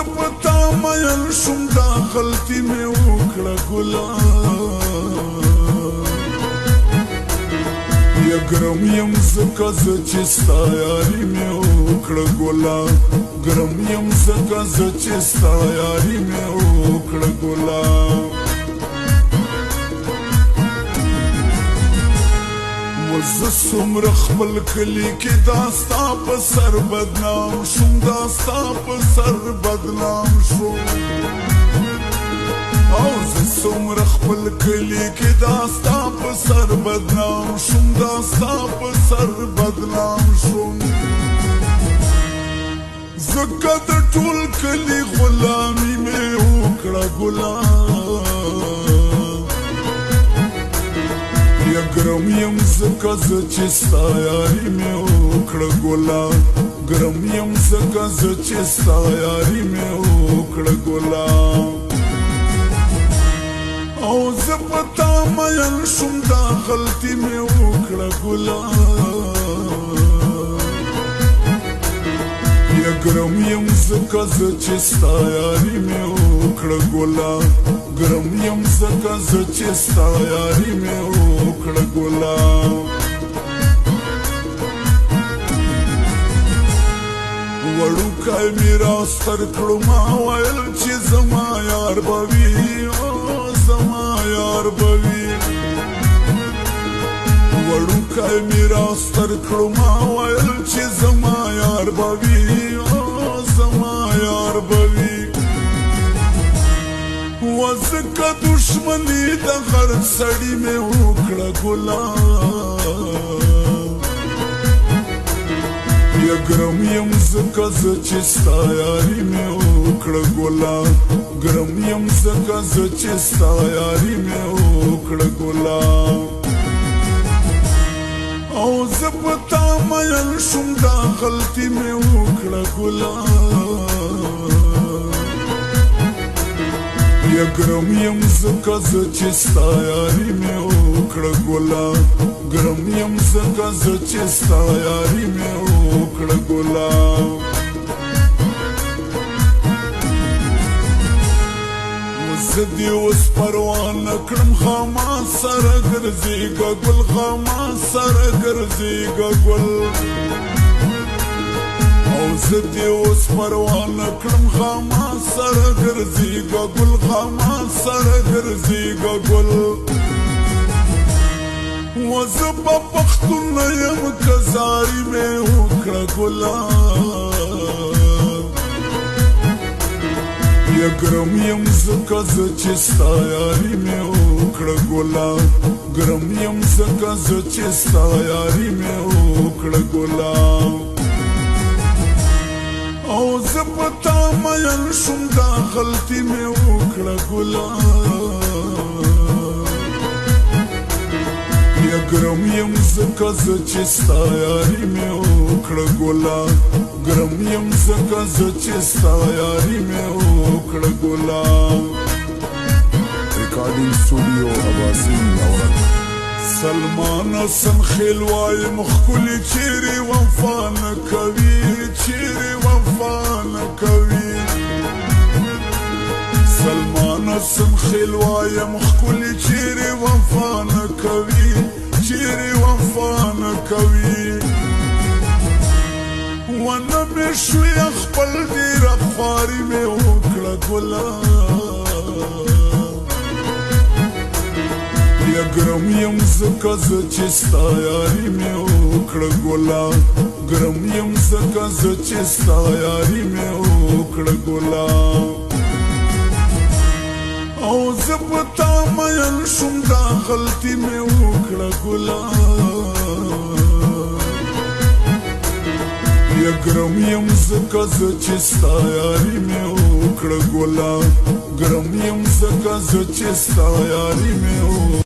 زه په تا مین شوم دا غلطي مې وکړه ګله یا ګرم یم ځکه زه چې ستا یاري مې وکړه ګله ګرم یم ځکه زه چې ستا یاري مې وکړه ګله زه څومره خپل کلي کې دا ستا په سر بدنام شوم دا ستا په سر بدنام شوم او زه څومره خپل کلي کې دا ستا په سر بدنام شوم دا ستا په سر بدنام شوم ځکه د ټول کلي غلامي مې وکړه ګلان یا ګرم یم ځکه زه چې ستا یاري مې وکړه ګله ګرم یم ځکه زه چې ستا یاري مې وکړه ګله او زه په تا مین شوم دا غلطي مې وکړه ګله یا ګرم یم ځکه زه چې ستا یاري مې وکړه ګله ګرم یم ځکه زه چې ستا یاري مې وکړه ګله وړوکی مې راستر کړو ما ویل چې زما یار به وي زما یار به وي وړوکی مې راستر کړو ما ویل چې زما یار به وي زما یار به وي وځکه دشمني د هر سړي مې وکړه ګله یا ګرم یم ځکه زه چې ستا یاري مې وکړه ګله ګرم یم ځکه زه چې ستا یاري مې وکړه ګله او زه په تا مین شوم دا غلطي مې وکړه ګله یا ګرم یم ځکه زه چې ستا یاري مې وکړه ګله ګرم یم ځکه زه چې ستا یاري مې وکړه ګله زه دې اوس پروا نه کړم خاما سره ګرځېږه ګل خاما سره ګرځېږه ګل او زه دې اوس پروا نه کړم خاما سره ګرځېږه ګل خاما سره ګرځېږه ګل و زه په پښتون نه یم که زاري مې وکړه ګله یا ګرم یم ځکه زه چې ستا یاري مې وکړه ګله ګرم یم ځکه زه چې ستا یاري مې وکړه ګله او زه په تا مین شوم دا غلطي مې وکړه ګله یا ګرم یم ځکه زه چې ستا یاري مې وکړه ګله ګرم یم ځکه زه چې ستا یاري مې وکړه ګله ریکارډینګ سټوډیو اباسین اورک سلمان حسن خیل وایم ښکلي چیرې وفا نه کوي چیرې وفا نه کوي سلمان حسن خیل وایم ښکلي چیرې وفا نه کوي چیرې وفا نه کوي ونه مې شوی خپل ډېره خواري مې وکړه ګله یا ګرم یم ځکه زه چې ستا یاري مې وکړه ګله ګرم یم ځکه زه چې ستا یاري مې وکړه ګله او زه په تا مین شوم دا غلطي مې وکړه ګله یا ګرم یم ځکه زه چې ستا یاري مې وکړه ګله ګرم یم ځکه زه چې ستا یاري مې